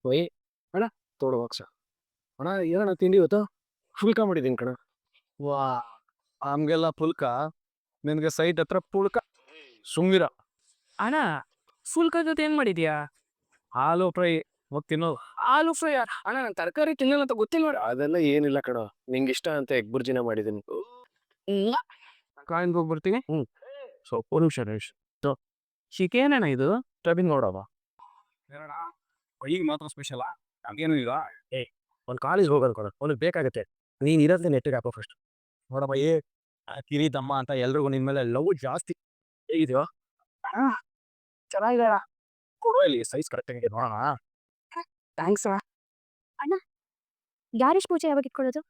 ಒಯ್ ಅಣ್ಣ ತೋಡು ಬಾಕ್ಸ ಅಣ್ಣ ಏನಣ್ಣ ತಿಂಡಿ ಇವತ್ತು ಫುಲ್ಕ ಮಾಡಿದ್ದೀನಿ ಕಣ. ವಾ ನಮ್ಗೆಲ್ಲ ಪುಲ್ಕ, ನಿನ್ಗೆ ಸೈಟ್ ಹತ್ರ ಪುಲ್ಕ. ಸುಮ್ಮಿರ ಅಣ್ಣ ಫುಲ್ಕ ಜೊತೆ ಏನ್ ಮಾಡಿದ್ಯಾ? ಹಾಲು ಫ್ರೈ ಹೋಗಿ ತಿನ್ನೋದು. ಆಲೂ ಫ್ರೈ ಅಣ್ಣ ನಾನು ತರಕಾರಿ ತಿನ್ನಲ್ಲ ಅಂತ ಗೊತ್ತಿಲ್ಲ ನೋಡಿ. ಅದೆಲ್ಲ ಏನಿಲ್ಲ ಕಣ, ನಿಂಗೆ ಇಷ್ಟ ಅಂತ ಎಗ್ ಬುರ್ಜಿನ ಮಾಡಿದ್ದೀನಿ. ಕಾಯಿನ್ಗೆ ಹೋಗಿ ಬರ್ತೀನಿ. ಸ್ವಲ್ಪ ನಿಮಿಷ ನಿಮಿಷ ಚಿಕನ್ ಅಣ್ಣ ಇದು. ಟಬಿನ್ ನೋಡವ ಈಗ ಮಾತ್ರ ಸ್ಪೆಷಲ್ ಹಂಗೇನು ಈಗ. ಒಂದು ಕಾಲೇಜ್ ಹೋಗೋದು ಕಣ, ಅವ್ನಿಗೆ ಬೇಕಾಗತ್ತೆ. ನೀನು ಇರೋದೇ ನೆಟ್ಟಿಗೆ ಹಾಕೋ ಫಸ್ಟ್. ನೋಡಮ್ಮ ಕಿರಿ ತಮ್ಮ ಅಂತ ಎಲ್ರಿಗೂ ನಿನ್ ಮೇಲೆ ಲವ್ ಜಾಸ್ತಿ. ಹೇಗಿದೆಯೋ ಚೆನ್ನಾಗಿದೆ ಕೊಡು ಇಲ್ಲಿ ಸೈಜ್ ಕರೆಕ್ಟ್ ಆಗಿ ನೋಡೋಣ. ಥ್ಯಾಂಕ್ಸ್ ಅಣ್ಣ. ಅಣ್ಣ ಯಾರೀಶ್ ಪೂಜೆ ಯಾವಾಗ ಇಟ್ಕೊಳ್ಳೋದು?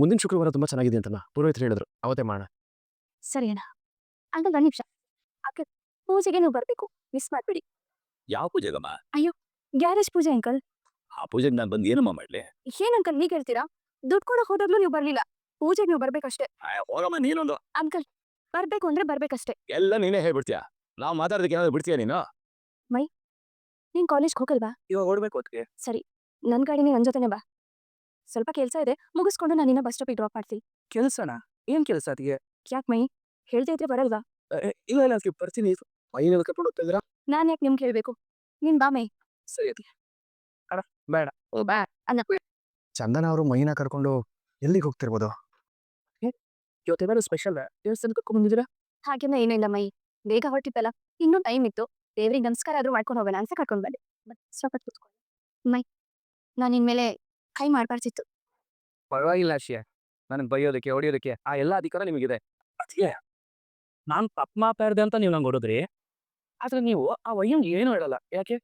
ಮುಂದಿನ ಶುಕ್ರವಾರ ತುಂಬ ಚೆನ್ನಾಗಿದೆ ಅಂತಲ್ಲ ಪುರೋಹಿತರು ಹೇಳಿದ್ರು, ಅವತ್ತೇ ಮಾಡೋಣ. ಸರಿ ಅಣ್ಣ. ಅಂಕಲ್ ಒಂದು ನಿಮಿಷ. ಅಕ್ಕ ಪೂಜೆಗೆ ನೀವು ಬರಬೇಕು, ಮಿಸ್ ಮಾಡಬೇಡಿ. ಯಾವ ಪೂಜೆಗಮ್ಮ? ಗ್ಯಾರೇಜ್ ಪೂಜೆ ಅಂಕಲ್. ಆ ಪೂಜೆಗೆ ನಾನು ಬಂದು ಏನಮ್ಮ ಮಾಡ್ಲಿ? ಏನ್ ಅಂಕಲ್ ನೀ ಹೇಳ್ತೀರಾ? ದುಡ್ಡು ಕೊಡೋ ಹೋದಾಗ್ಲೂ ನೀವು ಬರ್ಲಿಲ್ಲ. ಪೂಜೆಗೆ ನೀವು ಬರ್ಬೇಕಷ್ಟೇ. ಹೋಗಮ್ಮ ನೀನೊಂದು. ಅಂಕಲ್ ಬರ್ಬೇಕು ಅಂದ್ರೆ ಬರ್ಬೇಕಷ್ಟೇ. ಎಲ್ಲ ನೀನೇ ಹೇಳ್ಬಿಡ್ತೀಯ. ನಾವು ಮಾತಾಡೋದಕ್ಕೆ ಏನಾದ್ರು ಬಿಡ್ತೀಯ ನೀನು? ನೀನ್ ಕಾಲೇಜ್ಗೆ ಹೋಗಲ್ವಾ? ಇವಾಗ ಓಡ್ಬೇಕು ಅದಕ್ಕೆ. ಸರಿ, ನನ್ ಗಾಡಿನೇ ನನ್ ಜೊತೆನೆ ಬಾ. ಸ್ವಲ್ಪ ಕೆಲ್ಸ ಇದೆ, ಮುಗಿಸ್ಕೊಂಡು ನಾನು ನಿನ್ನ ಬಸ್ ಸ್ಟಾಪಿಗೆ ಡ್ರಾಪ್ ಮಾಡ್ತೀನಿ. ಕೆಲ್ಸನಾ? ಏನ್ ಕೆಲಸ ಅದಕ್ಕೆ? ಯಾಕೆ ಮೈ ಹೇಳ್ತಾ ಇದ್ರೆ ಬರಲ್ವಾ? ಇಲ್ಲ ಇಲ್ಲ ಅದಕ್ಕೆ ಬರ್ತೀನಿ. ಮೈನಲ್ಲಿ ಕರ್ಕೊಂಡು ಹೋಗ್ತಾ ಇದ್ದೀರಾ? ನಾನ್ ಯಾಕೆ ನಿಮ್ಗೆ ಹೇಳ್ಬೇಕು? ನೀನ್ ಬಾ ಮೈ. ಸರಿ ಅದಕ್ಕೆ ಅಣ್ಣ ಬೇಡ. ಓ ಬಾ ಅನ್ನ. ಚಂದನ ಅವರು ಮೈನ ಕರ್ಕೊಂಡು ಎಲ್ಲಿಗೆ ಹೋಗ್ತಿರ್ಬೋದು? ಇವತ್ತೇನಾದ್ರು ಸ್ಪೆಷಲ್ ದೇವಸ್ಥಾನಕ್ಕೆ ಕರ್ಕೊಂಡ್ ಬಂದಿದ್ದೀರಾ? ಹಾಗೆಲ್ಲ ಏನೂ ಇಲ್ಲ ಮೈ, ಬೇಗ ಹೊರಟಿತ್ತಲ್ಲ, ಇನ್ನೂ ಟೈಮ್ ಇತ್ತು. ದೇವ್ರಿಗೆ ನಮಸ್ಕಾರ ಆದ್ರೂ ಮಾಡ್ಕೊಂಡು ಹೋಗೋಣ ಅಂತ ಕರ್ಕೊಂಡು ಬಂದೆ. ಸ್ವಲ್ಪ ಕೂತ್ಕೊಳ್ಳಿ. ಮೈ ನಾನು ಇನ್ಮೇಲೆ ಕೈ ಮಾಡ್ಬಾರ್ದಿತ್ತು. ಪರವಾಗಿಲ್ಲ ಅಶಿಯ, ನನಗೆ ಬೈಯೋದಕ್ಕೆ ಹೊಡಿಯೋದಕ್ಕೆ ಆ ಎಲ್ಲ ಅಧಿಕಾರ ನಿಮಗಿದೆ. ಅದಕ್ಕೆ ನಾನು ತಪ್ಪು ಮಾತಾಡ್ದೆ ಅಂತ ನೀವು ನಂಗೆ ಹೊಡೋದ್ರಿ, ಆದ್ರೆ ನೀವು ಆ ವಯ್ಯಂಗೆ ಏನು ಹೇಳಲ್ಲ. ಯಾಕೆ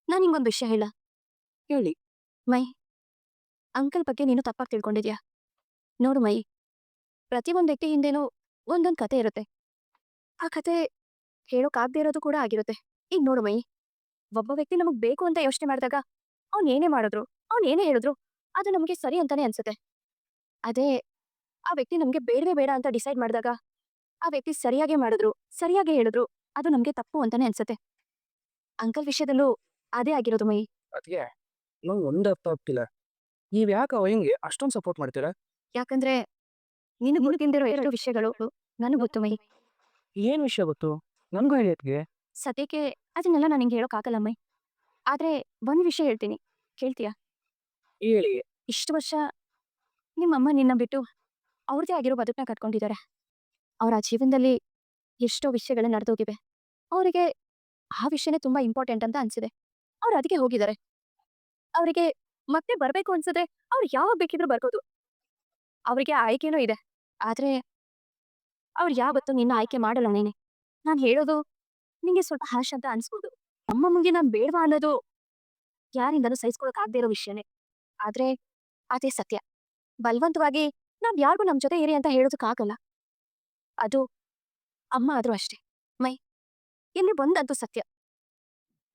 ನಾನು ನಿಂಗೊಂದು ವಿಷಯ ಹೇಳ. ಹೇಳಿ. ಮೈ ಅಂಕಲ್ ಬಗ್ಗೆ ನೀನು ತಪ್ಪಾಗಿ ತಿಳ್ಕೊಂಡಿದ್ಯಾ? ನೋಡು ಮೈ, ಪ್ರತಿಯೊಂದು ವ್ಯಕ್ತಿ ಹಿಂದೆನೂ ಒಂದೊಂದು ಕತೆ ಇರುತ್ತೆ. ಆ ಕತೆ ಹೇಳೋಕಾಗದೇ ಇರೋದು ಕೂಡ ಆಗಿರುತ್ತೆ. ಈಗ ನೋಡು ಮೈ, ಒಬ್ಬ ವ್ಯಕ್ತಿ ನಮಗ್ ಬೇಕು ಅಂತ ಯೋಚನೆ ಮಾಡಿದಾಗ ಅವ್ನು ಏನೇ ಮಾಡಿದ್ರು, ಅವ್ನು ಏನೇ ಹೇಳಿದ್ರು ಅದು ನಮಗೆ ಸರಿ ಅಂತಾನೆ ಅನ್ಸುತ್ತೆ. ಅದೇ ಆ ವ್ಯಕ್ತಿ ನಮ್ಗೆ ಬೇಡವೇ ಬೇಡ ಅಂತ ಡಿಸೈಡ್ ಮಾಡಿದಾಗ ಆ ವ್ಯಕ್ತಿ ಸರಿಯಾಗಿ ಮಾಡಿದ್ರು, ಸರಿಯಾಗಿ ಹೇಳಿದ್ರು, ಅದು ನಮ್ಗೆ ತಪ್ಪು ಅಂತಾನೆ ಅನ್ಸುತ್ತೆ. ಅಂಕಲ್ ವಿಷಯದಲ್ಲೂ ಅದೇ ಆಗಿರೋದು ಮೈ. ಅದಕ್ಕೆ ನಂಗೆ ಒಂದು ಅರ್ಥ ಆಗ್ತಿಲ್ಲ, ನೀವು ಯಾಕೆ ಆ ವಯ್ಯಂಗೆ ಅಷ್ಟೊಂದು ಸಪೋರ್ಟ್ ಮಾಡ್ತೀರಾ? ಯಾಕಂದ್ರೆ ನಿನಗೆ ಹುಡುಗಿಂದಿರೋ ಎರಡು ವಿಷಯಗಳು ನನಗೆ ಗೊತ್ತು ಮೈ. ಏನು ವಿಷಯ ಗೊತ್ತು? ನನಗೂ ಹೇಳಿ ಅದಕ್ಕೆ. ಸದ್ಯಕ್ಕೆ ಅದನ್ನೆಲ್ಲ ನಾನು ನಿಂಗೆ ಹೇಳೋಕ್ಕಾಗಲ್ಲ ಮೈ. ಆದ್ರೆ ಒಂದ್ ವಿಷಯ ಹೇಳ್ತೀನಿ, ಕೇಳ್ತೀಯಾ? ಹೇಳಿ. ಇಷ್ಟು ವರ್ಷ ನಿಮ್ಮಮ್ಮ ನಿನ್ನ ಬಿಟ್ಟು ಅವ್ರದೇ ಆಗಿರೋ ಬದುಕನ್ನ ಕಟ್ಕೊಂಡಿದ್ದಾರೆ. ಅವರ ಜೀವನದಲ್ಲಿ ಎಷ್ಟೋ ವಿಷಯಗಳು ನಡೆದೋಗಿವೆ. ಅವರಿಗೆ ಆ ವಿಷಯನೇ ತುಂಬಾ ಇಂಪಾರ್ಟೆಂಟ್ ಅಂತ ಅನ್ಸಿದೆ. ಅವ್ರು ಅದಕ್ಕೆ ಹೋಗಿದ್ದಾರೆ. ಅವರಿಗೆ ಮತ್ತೆ ಬರ್ಬೇಕು ಅನ್ಸಿದ್ರೆ ಅವ್ರು ಯಾವಾಗ ಬೇಕಿದ್ರು ಬರ್ಬೋದು. ಅವರಿಗೆ ಆಯ್ಕೆನೂ ಇದೆ. ಆದ್ರೆ ಅವ್ರು ಯಾವತ್ತೂ ನಿನ್ನ ಆಯ್ಕೆ ಮಾಡಲ್ಲ ನೀನೆ. ನಾನು ಹೇಳೋದು ನಿಂಗೆ ಸ್ವಲ್ಪ ಹರ್ಷ ಅಂತ ಅನ್ಸ್ಬೋದು. ಅಮ್ಮಮ್ಮಂಗೆ ನಾನು ಬೇಡವಾ ಅನ್ನೋದು ಯಾರಿಂದನೂ ಸಹಿಸ್ಕೊಳಕ್ ಆಗದೆ ಇರೋ ವಿಷಯನೇ. ಆದ್ರೆ ಅದೇ ಸತ್ಯ. ಬಲವಂತವಾಗಿ ನಾವ್ ಯಾರಿಗೂ ನಮ್ ಜೊತೆ ಇರಿ ಅಂತ ಹೇಳೋದಕ್ಕಾಗಲ್ಲ. ಅದು ಅಮ್ಮ ಆದ್ರೂ ಅಷ್ಟೇ. ಮೈ ಇಲ್ಲಿ ಒಂದಂತೂ ಸತ್ಯ,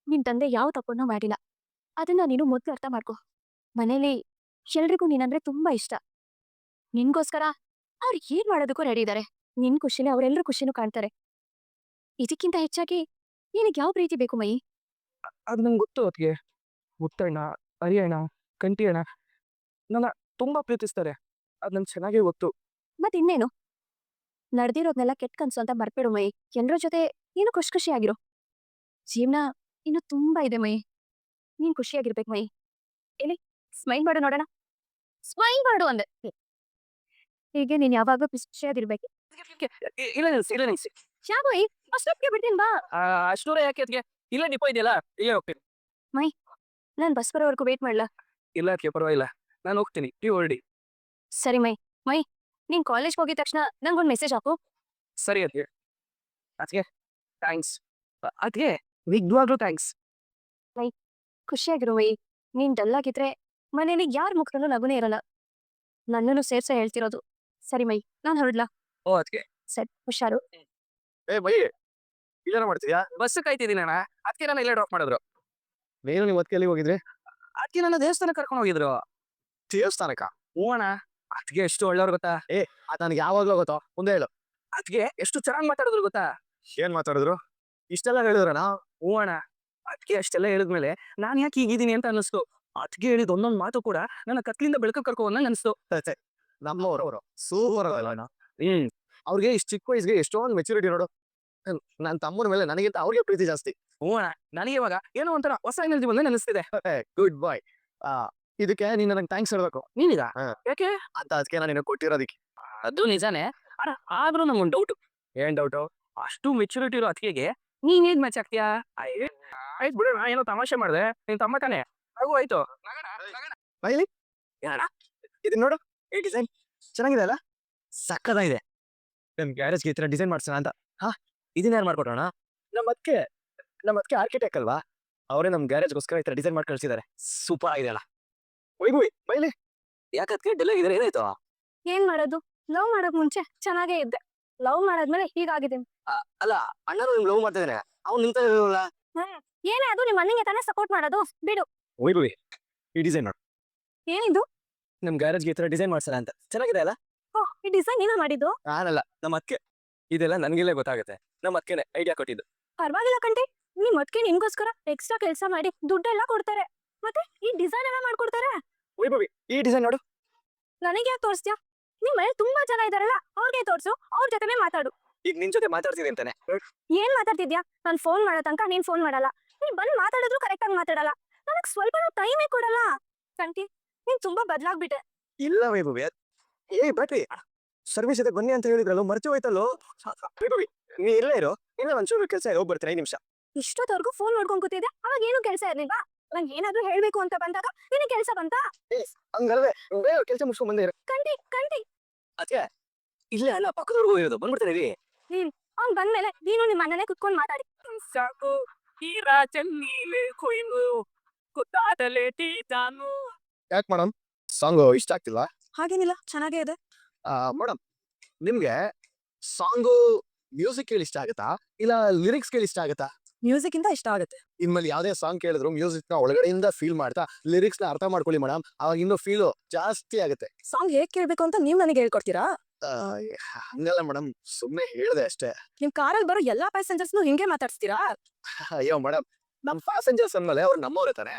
ನಿನ್ ತಂದೆ ಯಾವ ತಪ್ಪನ್ನೂ ಮಾಡಿಲ್ಲ. ಅದನ್ನ ನೀನು ಮೊದ್ಲು ಅರ್ಥ ಮಾಡ್ಕೊ. ಮನೇಲಿ ಎಲ್ರಿಗೂ ನೀನಂದ್ರೆ ತುಂಬಾ ಇಷ್ಟ. ನಿನ್ಗೋಸ್ಕರ ಅವ್ರು ಏನ್ ಮಾಡೋದಕ್ಕೂ ರೆಡಿ ಇದ್ದಾರೆ. ನಿನ್ ಖುಷಿನೇ ಅವ್ರೆಲ್ರೂ ಖುಷಿನೂ ಕಾಣ್ತಾರೆ. ಇದಕ್ಕಿಂತ ಹೆಚ್ಚಾಗಿ ನಿನಗೆ ಯಾವ ಪ್ರೀತಿ ಬೇಕು ಮೈ? ಅದು ನಂಗೆ ಗೊತ್ತು. ಅದಕ್ಕೆ ಮುತ್ತಣ್ಣ, ಹರಿಯಣ್ಣ, ಕಂಟಿ ಅಣ್ಣ ನನ್ನ ತುಂಬಾ ಪ್ರೀತಿಸ್ತಾರೆ. ಅದು ನಂಗೆ ಚೆನ್ನಾಗೇ ಗೊತ್ತು. ಮತ್ ಇನ್ನೇನು, ನಡೆದಿರೋದ್ನೆಲ್ಲ ಕೆಟ್ಟ ಕನ್ಸು ಅಂತ ಬರ್ಬೇಡು ಮೈ. ಎಲ್ರ ಜೊತೆ ನೀನು ಖುಷಿಯಾಗಿರು. ಜೀವನ ಇನ್ನು ತುಂಬಾ ಇದೆ ಮೈ. ನೀನ್ ಖುಷಿಯಾಗಿರ್ಬೇಕು ಮೈ. ಎಲ್ಲಿ ಸ್ಮೈಲ್ ಮಾಡು ನೋಡೋಣ. ಸ್ಮೈಲ್ ಮಾಡು ಅಂದೆ. ಹೀಗೆ ನೀನ್ ಯಾವಾಗ್ಲೂ ಖುಷಿಯಾಗಿರ್ಬೇಕು. ಇಲ್ಲ ನಿಲ್ಸಿ, ಇಲ್ಲ ನಿಲ್ಸಿ. ಯಾವ ಮೈ, ಅಷ್ಟೊತ್ತಿಗೆ ಬಿಡ್ತೀನಿ ಬಾ. ಅಷ್ಟೂರ ಯಾಕೆ ಅದಕ್ಕೆ? ಇಲ್ಲ ಡಿಪೋ ಇದೆಯಲ್ಲ, ಇಲ್ಲೇ ಹೋಗ್ತೀನಿ. ನಾನ್ ಬಸ್ ಬರೋವರೆಗೂ ವೇಟ್ ಮಾಡ್ಲಾ? ಇಲ್ಲ ಅದಕ್ಕೆ ಪರವಾಗಿಲ್ಲ, ನಾನು ಹೋಗ್ತೀನಿ, ನೀವು ಹೊರಡಿ. ಸರಿ ಮೈ. ನೀನ್ ಕಾಲೇಜ್ಗೆ ಹೋಗಿದ ತಕ್ಷಣ ನಂಗೊಂದು ಮೆಸೇಜ್ ಹಾಕು. ಸರಿ ಅದಕ್ಕೆ. ಅದಕ್ಕೆ ಥ್ಯಾಂಕ್ಸ್. ಅದಕ್ಕೆ ನಿಜವಾಗ್ಲೂ ಥ್ಯಾಂಕ್ಸ್. ಖುಷಿಯಾಗಿರು ಮೈ. ನೀನ್ ಡಲ್ ಆಗಿದ್ರೆ ಮನೇಲಿ ಯಾರ ಮುಖದಲ್ಲೂ ನಗುನೇ ಇರಲ್ಲ. ನನ್ನನ್ನು ಸೇರ್ಸ ಹೇಳ್ತಿರೋದು. ಸರಿ ಮೈ, ನಾನ್ ಹೊರಡ್ಲಾ? ಓ ಅದಕ್ಕೆ ಸರಿ, ಹುಷಾರು. ಏ ಮೈ, ಇಲ್ಲೇನ ಮಾಡ್ತಿದ್ಯಾ? ಬಸ್ ಕಾಯ್ತಿದ್ದೀನಿ ಅಣ್ಣ, ಅದಕ್ಕೆ ನಾನು ಇಲ್ಲೇ ಡ್ರಾಪ್ ಮಾಡಿದ್ರು. ನೀನು ನಿಮ್ಮ ಎಲ್ಲಿಗೆ ಹೋಗಿದ್ರಿ? ಅದಕ್ಕೆ ನನ್ನ ದೇವಸ್ಥಾನ ಕರ್ಕೊಂಡು ಹೋಗಿದ್ರು. ದೇವಸ್ಥಾನಕ್ಕ? ಹ್ಞೂ ಅಣ್ಣ, ಅದಕ್ಕೆ ಎಷ್ಟು ಒಳ್ಳೆಯವ್ರು ಗೊತ್ತಾ? ಅದು ನನಗೆ ಯಾವಾಗಲೂ ಗೊತ್ತೋ, ಮುಂದೆ ಹೇಳು. ಅದಕ್ಕೆ ಎಷ್ಟು ಚೆನ್ನಾಗಿ ಮಾತಾಡಿದ್ರು ಗೊತ್ತಾ? ಏನ್ ಮಾತಾಡಿದ್ರು? ಇಷ್ಟೆಲ್ಲ ಹೇಳಿದ್ರನಾ? ಹ್ಞೂ ಅಣ್ಣ, ಅದಕ್ಕೆ ಅಷ್ಟೆಲ್ಲ ಹೇಳಿದ್ಮೇಲೆ ನಾನು ಯಾಕೆ ಹೀಗಿದ್ದೀನಿ ಅಂತ ಅನ್ನಿಸ್ತು. ಅದಕ್ಕೆ ಹೇಳಿದ ಒಂದೊಂದು ಮಾತು ಕೂಡ ನನ್ನ ಕತ್ಲಿಂದ ಬೆಳಕು ಕರ್ಕೊಂಡ್ ಅನಿಸ್ತು. ನಮ್ಮವ್ರವ್ರು ಸೂಪರ್ ಅಲ್ಲ ಹ್ಮ್ ಅವ್ರಿಗೆ ಇಷ್ಟು ಚಿಕ್ಕ ವಯಸ್ಸಿಗೆ ಎಷ್ಟೊಂದು ಮೆಚುರಿಟಿ ನೋಡು. ನನ್ನ ತಮ್ಮನ ಮೇಲೆ ನನಗಿಂತ ಅವ್ರಿಗೆ ಪ್ರೀತಿ ಜಾಸ್ತಿ. ಹ್ಞೂ ಅಣ್ಣ, ನನಗೆ ಇವಾಗ ಏನೋ ಒಂಥರ ಹೊಸ ಎನರ್ಜಿ ಬಂದಂಗೆ ಅನಿಸ್ತಿದೆ. ಗುಡ್ ಬಾಯ್. ಇದಕ್ಕೆ ನೀನು ನನಗೆ ಥ್ಯಾಂಕ್ಸ್ ಹೇಳ್ಬೇಕು ನೀನೀಗ ಹಾ. ಯಾಕೆ? ಅಂತ ಅದಕ್ಕೆ ನಾನು ನಿನಗೆ ಕೊಟ್ಟಿರೋದಕ್ಕೆ. ಅದು ನಿಜಾನೇ. ಅಣ್ಣ ಆದ್ರೂ ನಂಗೊಂದು ಡೌಟ್. ಏನ್ ಡೌಟು? ಅಷ್ಟು ಮೆಚುರಿಟಿ ಇರೋ ಅತ್ತಿಗೆಗೆ ನೀನ್ ಹೇಗ್ ಮ್ಯಾಚ್ ಆಗ್ತೀಯಾ? ಆಯ್ತು ಬಿಡು, ನಾ ಏನೋ ತಮಾಷೆ ಮಾಡಿದೆ. ನಿನ್ ತಮ್ಮ ತಾನೆ, ಆಗು ಆಯ್ತು. ಬೈಲಿ ಏನಣ್ಣ? ಇದನ್ನ ನೋಡು, ಈ ಡಿಸೈನ್ ಚೆನ್ನಾಗಿದೆ ಅಲ್ಲ? ಸಕ್ಕದಾಗಿದೆ. ನಮ್ಮ ಗ್ಯಾರೇಜ್ಗೆ ಈ ಥರ ಡಿಸೈನ್ ಮಾಡ್ಸೋಣ ಅಂತ. ಇದನ್ನ ಯಾರು ಮಾಡ್ಕೊಟ್ರಣ? ನಮ್ಮ ಅದಕ್ಕೆ ಆರ್ಕಿಟೆಕ್ಟ್ ಅಲ್ವಾ, ಅವರೇ ನಮ್ಮ ಗ್ಯಾರೇಜ್ಗೋಸ್ಕರ ಈ ಥರ ಡಿಸೈನ್ ಮಾಡಿ ಕಳಿಸಿದ್ದಾರೆ. ಸೂಪರ್ ಆಗಿದೆ ಅಣ್ಣ. ಒಯ್ ಬೈಲಿ ಯಾಕದ್ಕೆ ಡೆಲ್ ಆಗಿದ್ರೆ ಏನಾಯ್ತು? ಏನ್ ಮಾಡೋದು, ಲವ್ ಮಾಡಕ್ ಮುಂಚೆ ಚೆನ್ನಾಗೇ ಇದ್ದೆ, ಲವ್ ಮಾಡಾದ್ಮೇಲೆ ಹೀಗಾಗಿದ್ದೀನಿ. ಅಲ್ಲ, ಅಣ್ಣನು ನಿಮ್ ಲವ್ ಮಾಡ್ತಿದ್ದಾನೆ, ಅವ್ನು ನಿಂತ ಇರಲ್ಲ. ಏನೇ ಅದು ನಿಮ್ಮ ಅಣ್ಣಂಗೆ ತಾನೇ ಸಪೋರ್ಟ್ ಮಾಡೋದು, ಬಿಡು. ಒಯ್ ಈ ಡಿಸೈನ್ ನೋಡು, ಏನಿದು? ನಮ್ಮ ಗ್ಯಾರೇಜ್ಗೆ ಈ ಥರ ಡಿಸೈನ್ ಮಾಡ್ಸೋಣ ಅಂತ. ಚೆನ್ನಾಗಿದೆ ಅಲ್ಲ? ಓಹ್, ಈ ಡಿಸೈನ್ ನೀನ ಮಾಡಿದ್ದು? ನಾನಲ್ಲ, ನಮ್ಮ ಅದಕ್ಕೆ. ಇದೆಲ್ಲ ನನಗೆಲ್ಲೇ ಗೊತ್ತಾಗುತ್ತೆ. ನಮ್ಮ ಅದಕ್ಕೆ ಐಡಿಯಾ ಕೊಟ್ಟಿದ್ದು. ಪರವಾಗಿಲ್ಲ ಕಂಟಿ, ನಿಮ್ ಅದಕ್ಕೆ ನಿಮ್ಗೋಸ್ಕರ ಎಕ್ಸ್ಟ್ರಾ ಕೆಲಸ ಮಾಡಿ ದುಡ್ಡೆಲ್ಲ ಕೊಡ್ತಾರೆ, ಮತ್ತೆ ಈ ಡಿಸೈನ್ ಎಲ್ಲ ಮಾಡ್ಕೊಡ್ತಾರೆ. ಒಯ್ ಈ ಡಿಸೈನ್ ನೋಡು. ನನಗೆ ಯಾಕೆ ತೋರಿಸ್ತೀಯಾ? ನಿಮ್ ಮನೆ ತುಂಬಾ ಜನ ಇದಾರಲ್ಲ, ಅವ್ರಿಗೆ ತೋರ್ಸು, ಅವ್ರ ಜೊತೆನೇ ಮಾತಾಡು. ಈಗ ನಿನ್ ಜೊತೆ ಮಾತಾಡ್ತೀನಿ ಅಂತಾನೆ. ಏನ್ ಮಾತಾಡ್ತಿದ್ಯಾ? ನಾನ್ ಫೋನ್ ಮಾಡೋ ತನಕ ನೀನ್ ಫೋನ್ ಮಾಡಲ್ಲ, ನೀನ್ ಬಂದ್ ಮಾತಾಡಿದ್ರು ಕರೆಕ್ಟ್ ಆಗಿ ಮಾತಾಡಲ್ಲ, ನನಗ್ ಸ್ವಲ್ಪ ಟೈಮೇ ಕೊಡಲ್ಲ. ಕಂಟಿ, ನೀನ್ ತುಂಬಾ ಬದ್ಲಾಗ್ಬಿಟ್ಟೆ. ಇಲ್ಲ ವೈಭವಿ, ಬ್ಯಾಟ್ರಿ ಸರ್ವಿಸ್ ಇದೆ ಬನ್ನಿ ಅಂತ ಹೇಳಿದ್ರಲ್ಲ, ಮರ್ಚು ಹೋಯ್ತಲ್ಲೋ. ವೈಭವಿ ನೀ ಇಲ್ಲೇ ಇರೋ, ಇಲ್ಲ ಒಂಚೂರು ಕೆಲಸ ಹೋಗಿ ಬರ್ತೀನಿ 5 ನಿಮಿಷ. ಇಷ್ಟೊತ್ತವರೆಗೂ ಫೋನ್ ನೋಡ್ಕೊಂಡ್ ಕೂತಿದ್ದೆ, ಅವಾಗ ಏನು ಕೆಲಸ ಇರ್ಲಿಲ್ವಾ? ನಂಗೆ ಏನಾದ್ರೂ ಹೇಳ್ಬೇಕು ಅಂತ ಬಂದಾಗ ನಿನಗೆ ಕೆಲಸ ಬಂತಾ? ಹಂಗಲ್ವೇ, ಬೇಗ ಕೆಲಸ ಮುಗಿಸ್ಕೊಂಡ್ ಬಂದೇ ಇರು. ಕಂಟಿ ಅದಕ್ಕೆ ಇಲ್ಲೇ ಅಲ್ಲ, ಪಕ್ಕದವ್ರಿಗೂ ಇರೋದು, ಬಂದ್ಬಿಡ್ತಾರೆ. ಅವ್ನ್ ಬಂದ್ಮೇಲೆ ನೀನು ನಿಮ್ಮ ಅಣ್ಣನೇ ಕುತ್ಕೊಂಡ್ ಮಾತಾಡಿ. ಸಾಕು ಹೀರಾ ಚೆನ್ನೀಲೆ ಕೊಯ್ಲು ಗೊತ್ತಾದಲೆ ತೀತಾನು. ಯಾಕೆ ಮೇಡಮ್ ಸಾಂಗು ಇಷ್ಟ ಆಗ್ತಿಲ್ಲ? ಹಾಗೇನಿಲ್ಲ, ಚೆನ್ನಾಗೇ ಇದೆ. ಮೇಡಮ್ ನಿಮ್ಗೆ ಸಾಂಗು ಮ್ಯೂಸಿಕ್ ಕೇಳಿ ಇಷ್ಟ ಆಗುತ್ತಾ ಇಲ್ಲ ಲಿರಿಕ್ಸ್ ಕೇಳಿ ಇಷ್ಟ ಆಗುತ್ತಾ? ಮ್ಯೂಸಿಕ್ ಇಂದ ಇಷ್ಟ ಆಗುತ್ತೆ. ಇನ್ಮೇಲೆ ಯಾವ್ದೇ ಸಾಂಗ್ ಕೇಳಿದ್ರು ಮ್ಯೂಸಿಕ್ ನ ಒಳಗಡೆಯಿಂದ ಫೀಲ್ ಮಾಡ್ತಾ ಲಿರಿಕ್ಸ್ ನ ಅರ್ಥ ಮಾಡ್ಕೊಳ್ಳಿ ಮೇಡಮ್, ಅವಾಗ ಇನ್ನೂ ಫೀಲು ಜಾಸ್ತಿ ಆಗುತ್ತೆ. ಸಾಂಗ್ ಹೇಗ್ ಕೇಳ್ಬೇಕು ಅಂತ ನೀವ್ ನನಗೆ ಹೇಳ್ಕೊಡ್ತೀರಾ? ಹಂಗಲ್ಲ ಮೇಡಮ್, ಸುಮ್ಮನೆ ಹೇಳ್ದೆ ಅಷ್ಟೇ. ನಿಮ್ ಕಾರಲ್ಲಿ ಬರೋ ಎಲ್ಲಾ ಪ್ಯಾಸೆಂಜರ್ಸ್ನು ಹಿಂಗೆ ಮಾತಾಡ್ಸ್ತೀರಾ? ಅಯ್ಯೋ ಮೇಡಮ್, ನಮ್ ಪ್ಯಾಸೆಂಜರ್ಸ್ ಅಂದ್ಮೇಲೆ ಅವ್ರು ನಮ್ಮವ್ರೆ ತಾನೆ,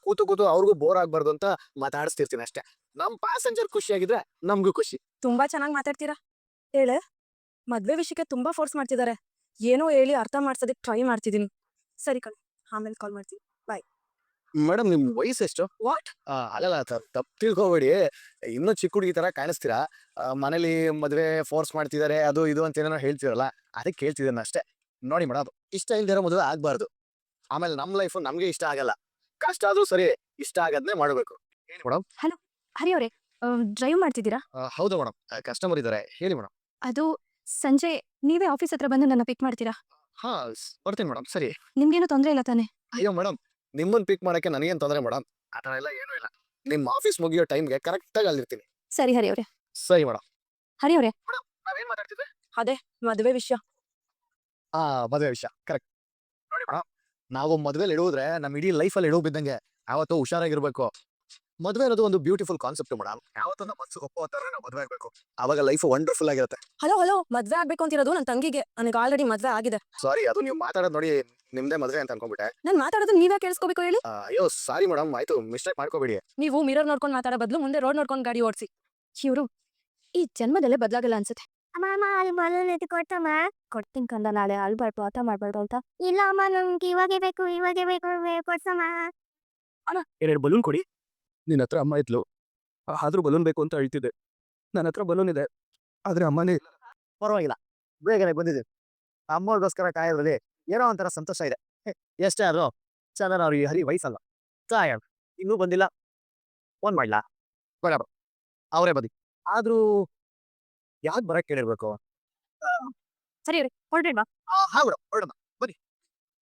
ಕೂತು ಅವ್ರಿಗೂ ಬೋರ್ ಆಗ್ಬಾರ್ದು ಅಂತ ಮಾತಾಡಿಸ್ತಿರ್ತೀನಿ ಅಷ್ಟೇ. ನಮ್ ಪ್ಯಾಸೆಂಜರ್ ಖುಷಿಯಾಗಿದ್ರೆ ನಮ್ಗೂ ಖುಷಿ. ತುಂಬಾ ಚೆನ್ನಾಗಿ ಮಾತಾಡ್ತೀರಾ. ಹೇಳೆ, ಮದ್ವೆ ವಿಷಯಕ್ಕೆ ತುಂಬಾ ಫೋರ್ಸ್ ಮಾಡ್ತಿದ್ದಾರೆ, ಏನೋ ಹೇಳಿ ಅರ್ಥ ಮಾಡ್ಸೋದಕ್ಕೆ ಟ್ರೈ ಮಾಡ್ತಿದೀನಿ. ಸರಿ ಕಣೆ, ಆಮೇಲೆ ಕಾಲ್ ಮಾಡ್ತೀನಿ. ಮೇಡಮ್ ನಿಮ್ ವಯಸ್ಸು ಎಷ್ಟು? ವಾಟ್? ಅಲ್ಲಲ್ಲ ತಪ್ಪು ತಿಳ್ಕೊಬೇಡಿ, ಇನ್ನೂ ಚಿಕ್ಕ ಹುಡುಗಿ ತರ ಕಾಣಿಸ್ತೀರಾ. ಮನೇಲಿ ಮದ್ವೆ ಫೋರ್ಸ್ ಮಾಡ್ತಿದ್ದಾರೆ ಅದು ಇದು ಅಂತ ಏನೋ ಹೇಳ್ತಿರಲ್ಲ, ಅದಕ್ಕೆ ಕೇಳ್ತಿದ್ದೇನೆ ಅಷ್ಟೇ. ನೋಡಿ ಮೇಡಮ್, ಇಷ್ಟ ಇಲ್ದಿರೋ ಮದುವೆ ಆಗ್ಬಾರ್ದು, ಆಮೇಲೆ ನಮ್ ಲೈಫ್ ನಮ್ಗೆ ಇಷ್ಟ ಆಗಲ್ಲ. ಕಷ್ಟ ಆದ್ರೂ ಸರಿ, ಇಷ್ಟ ಆಗದ್ನೇ ಮಾಡ್ಬೇಕು ಮೇಡಮ್. ಹರಿ ಅವರೇ, ಡ್ರೈವ್ ಮಾಡ್ತಿದ್ದೀರಾ? ಹೌದು ಮೇಡಮ್, ಕಸ್ಟಮರ್ ಇದ್ದಾರೆ, ಹೇಳಿ ಮೇಡಮ್. ಅದು ಸಂಜೆ ನೀವೇ ಆಫೀಸ್ ಹತ್ರ ಬಂದು ನನ್ನ ಪಿಕ್ ಮಾಡ್ತೀರಾ? ಹಾ ಬರ್ತೀನಿ ಮೇಡಮ್. ಸರಿ. ನಿಮ್ಗೇನು ತೊಂದರೆ ಇಲ್ಲ ತಾನೆ? ಅಯ್ಯೋ ಮೇಡಮ್, ನಿಮ್ಮನ್ನ ಪಿಕ್ ಮಾಡಕ್ಕೆ ನನಗೇನ್ ತೊಂದರೆ ಮೇಡಮ್, ಆ ಥರ ಎಲ್ಲ ಏನೂ ಇಲ್ಲ. ನಿಮ್ಮ ಆಫೀಸ್ ಮುಗಿಯೋ ಟೈಮ್ಗೆ ಕರೆಕ್ಟಾಗಿ ಅಲ್ಲಿರ್ತೀನಿ. ಸರಿ ಹರಿ ಅವರೇ. ಸರಿ ಮೇಡಮ್. ಹರಿ ಅವರೇ, ನಾವೇನ್ ಮಾತಾಡ್ತಿದ್ವಿ? ಅದೇ ಮದುವೆ ವಿಷಯ. ಮದುವೆ ವಿಷಯ ಕರೆಕ್ಟ್. ನೋಡಿ ಮೇಡಮ್, ನಾವು ಮದುವೆಲಿ ಇಡುವುದ್ರೆ ನಮ್ಮ ಇಡೀ ಲೈಫಲ್ಲಿ ಇಡೋ ಬಿದ್ದಂಗೆ, ಯಾವತ್ತೂ ಹುಷಾರಾಗಿರ್ಬೇಕು. ಮದುವೆ ಅನ್ನೋದು ಒಂದು ಬ್ಯೂಟಿಫುಲ್ ಕಾನ್ಸೆಪ್ಟ್ ಮೇಡಮ್, ಯಾವತ್ತೂ ನಮ್ಮ ಮನಸ್ಸು ಒಪ್ಪೋ ಥರ ನಾವು ಮದುವೆ ಆಗಬೇಕು, ಆವಾಗ ಲೈಫ್ ವಂಡರ್ಫುಲ್ ಆಗಿರುತ್ತೆ. ಹಲೋ, ಮದ್ವೆ ಆಗ್ಬೇಕು ಅಂತಿರೋದು ನನ್ನ ತಂಗಿಗೆ, ನನಗೆ ಆಲ್ರೆಡಿ ಮದ್ವೆ ಆಗಿದೆ. ಸಾರಿ, ಅದು ನೀವು ಮಾತಾಡೋದು ನೋಡಿ ನಿಮ್ದೇ ಮದುವೆ ಅಂತ ಅನ್ಕೊಂಡ್ಬಿಟ್ಟೆ. ನಾನು ಮಾತಾಡೋದು ನೀವೇ ಕೇಳಿಸ್ಕೋಬೇಕು ಹೇಳಿ. ಅಯ್ಯೋ ಸಾರಿ ಮೇಡಮ್, ಆಯ್ತು, ಮಿಸ್ಟೇಕ್ ಮಾಡ್ಕೋಬೇಡಿ. ನೀವು ಮಿರರ್ ನೋಡ್ಕೊಂಡು ಮಾತಾಡೋ ಬದಲು ಮುಂದೆ ರೋಡ್ ನೋಡ್ಕೊಂಡು ಗಾಡಿ ಓಡಿಸಿ. ಇವರು ಈ ಜನ್ಮದಲ್ಲೇ ಬದಲಾಗಲ್ಲ ಅನ್ಸುತ್ತೆ. ಅಮ್ಮ ಅಲ್ಲಿ ಬಲೂನ್ ಎತ್ತಿ ಕೊಟ್ಟಮ್ಮ. ಕೊಡ್ತೀನಿ ಕಂದ, ನಾಳೆ ಅಳ್ಬಾರ್ದು, ಆತ ಮಾಡ್ಬಾರ್ದು ಅಂತ. ಇಲ್ಲ ಅಮ್ಮ, ನಮ್ಗೆ ಇವಾಗೇ ಬೇಕು ಕೊಡ್ಸಮ್ಮ. ಎರಡು ಬಲೂನ್ ಕೊಡಿ. ನಿನ್ನ ಹತ್ರ ಅಮ್ಮ ಇದ್ಲು, ಆದ್ರೂ ಬಲೂನ್ ಬೇಕು ಅಂತ ಹೇಳ್ತಿದ್ದೆ. ನನ್ನ ಹತ್ರ ಬಲೂನ್ ಇದೆ, ಆದ್ರೆ ಅಮ್ಮನೇ ಇಲ್ಲ. ಪರವಾಗಿಲ್ಲ, ಬೇಗನೆ ಬಂದಿದೆ. ಅಮ್ಮಗೋಸ್ಕರ ಕಾಯೋದ್ರಲ್ಲಿ ಏನೋ ಒಂಥರ ಸಂತೋಷ ಇದೆ. ಎಷ್ಟೇ ಆದ್ರೂ ಚಂದನ ಅವ್ರಿಗೆ ಹರಿ ವಯಸ್ಸಲ್ಲ, ತಾಯ ಇನ್ನೂ ಬಂದಿಲ್ಲ. ಫೋನ್ ಮಾಡ್ಲಾ? ಬೇಡ, ಅವರೇ ಬದಿ. ಆದ್ರೂ ಯಾಕೆ ಬರಕ್ ಕೇಳಿರ್ಬೇಕು? ಸರಿ ರೀ, ಹೊರಡ್ರಿ. ಹಾ ಮೇಡಮ್, ಹೊರಡೋಣ, ಬನ್ನಿ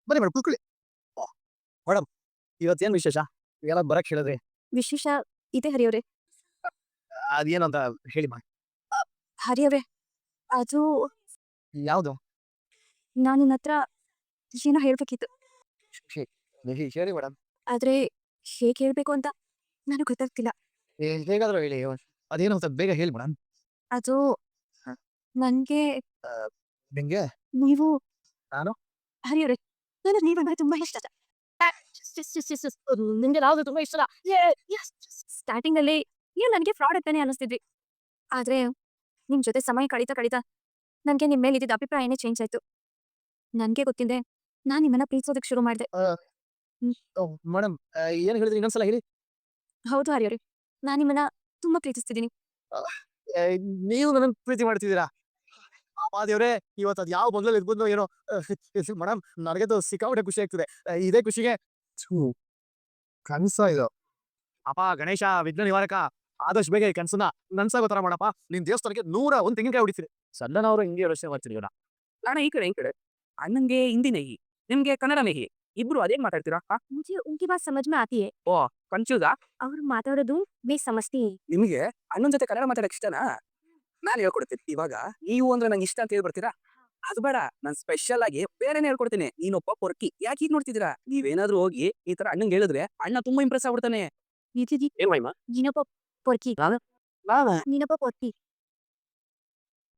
ಮೇಡಮ್, ಕೂತ್ಕೊಳ್ಳಿ. ಮೇಡಮ್, ಇವತ್ತೇನು ವಿಶೇಷ? ಎಲ್ಲ ಬರಕ್ ಹೇಳಿದ್ರಿ. ವಿಶೇಷ ಇದೆ ಹರಿಯವ್ರೆ. ಅದೇನು ಅಂತ ಹೇಳಿ ಮಾ. ಹರಿಯವ್ರೆ, ಅದು ಯಾವುದು? ನಾನು ನಿನ್ನ ಹತ್ರ ಏನೋ ಹೇಳ್ಬೇಕಿತ್ತು, ಹೇಳಿ ಮೇಡಮ್. ಆದ್ರೆ ಹೇಗೆ ಹೇಳ್ಬೇಕು ಅಂತ ನನಗೆ ಗೊತ್ತಾಗ್ತಿಲ್ಲ. ಹೇಗಾದ್ರೂ ಹೇಳಿ, ಅದೇನು ಅಂತ ಬೇಗ ಹೇಳಿ ಮೇಡಮ್. ಅದು ನನ್ಗೆ ನಿಂಗೆ ನೀವು ನಾನು? ಹರಿಯವ್ರೆ, ನನಗೆ ನೀವಂದ್ರೆ ತುಂಬಾ ಇಷ್ಟ. ನಿಂಗೆ ಯಾವ್ದು ತುಂಬಾ ಇಷ್ಟ ಸ್ಟಾರ್ಟಿಂಗ್ ಅಲ್ಲಿ ನೀವು ನನಗೆ ಫ್ರಾಡ್ ಅಂತಾನೆ ಅನಿಸ್ತಿದ್ವಿ ಆದ್ರೆ ನಿಮ್ ಜೊತೆ ಸಮಯ ಕಳೀತಾ ಕಳೀತಾ ನನ್ಗೆ ನಿಮ್ ಮೇಲೆ ಇದ್ದಿದ್ದ ಅಭಿಪ್ರಾಯನೇ ಚೇಂಜ್ ಆಯ್ತು ನನ್ಗೆ ಗೊತ್ತಿದೆ ನಾನ್ ನಿಮ್ಮನ್ನ ಪ್ರೀತಿಸೋದಕ್ಕೆ ಶುರು ಮಾಡಿದೆ ಮೇಡಮ್ ಏನ್ ಹೇಳಿದ್ರಿ ಇನ್ನೊಂದ್ಸಲ ಹೇಳಿ. ಹೌದು ಹರಿಯವ್ರೆ ನಾನ್ ನಿಮ್ಮನ್ನ ತುಂಬಾ ಪ್ರೀತಿಸ್ತಿದ್ದೀನಿ ನೀವು ನನ್ನ ಪ್ರೀತಿ ಮಾಡ್ತಿದ್ದೀರಾ? ದೇವ್ರೆ, ಇವತ್ತು ಅದು ಯಾವ ಮೊದಲಲ್ಲಿ ಇರ್ಬೋದು ಏನೋ. ಮೇಡಮ್ ನನಗದು ಸಿಕ್ಕಾಪಟ್ಟೆ ಖುಷಿ ಆಗ್ತಿದೆ. ಇದೇ ಖುಷಿಗೆ ಕನ್ಸ ಇದು. ಅಪ್ಪ ಗಣೇಶ ವಿಘ್ನ ನಿವಾರಕ, ಆದಷ್ಟು ಬೇಗ ಈ ಕನ್ಸನ್ನ ನನ್ಸಾಗೋ ತರ ಮಾಡಪ್ಪ. ನಿನ್ ದೇವಸ್ಥಾನಕ್ಕೆ 101 ತೆಂಗಿನಕಾಯಿ ಹೊಡಿತೀರಿ. ಸಣ್ಣನ ಅವರು ಹಿಂಗೆ ಯೋಚನೆ ಮಾಡ್ತೀನಿ ಇವನ. ಅಣ್ಣ ಈ ಕಡೆ ಅಣ್ಣಂಗೆ ಹಿಂದಿ ನಹಿ, ನಿಮ್ಗೆ ಕನ್ನಡ ನಹಿ, ಇಬ್ರು ಅದೇನ್ ಮಾತಾಡ್ತೀರಾ? मुझे उनकी बात समझ में आती है ಕನ್ಫ್ಯೂಸಾ? ಅವ್ರು ಮಾತಾಡೋದು मैं समझती हूँ ನಿಮಗೆ ಅಣ್ಣನ ಜೊತೆ ಕನ್ನಡ ಮಾತಾಡಕ್ ಇಷ್ಟನಾ? ನಾನು ಹೇಳ್ಕೊಡ್ತೀನಿ. ಇವಾಗ ನೀವು ಅಂದ್ರೆ ನಂಗೆ ಇಷ್ಟ ಅಂತ ಹೇಳ್ಬರ್ತೀರಾ? ಅದು ಬೇಡ, ನಾನು ಸ್ಪೆಷಲ್ ಆಗಿ ಬೇರೆನೇ ಹೇಳ್ಕೊಡ್ತೀನಿ. ನೀನೊಬ್ಬ ಪೊರ್ಕಿ, ಯಾಕೆ ಹೀಗ್ ನೋಡ್ತಿದ್ದೀರಾ? ನೀವೇನಾದ್ರೂ ಹೋಗಿ ಈ ತರ ಅಣ್ಣಂಗೆ ಹೇಳಿದ್ರೆ ಅಣ್ಣ ತುಂಬಾ ಇಂಪ್ರೆಸ್ ಆಗ್ಬಿಡ್ತಾನೆ. ನೀತಿ ಏನ್ ಮೈಮ? ನೀನೊಬ್ಬ ಪೊರ್ಕಿ ನಾನು? ನೀನೊಬ್ಬ ಪೊರ್ಕಿ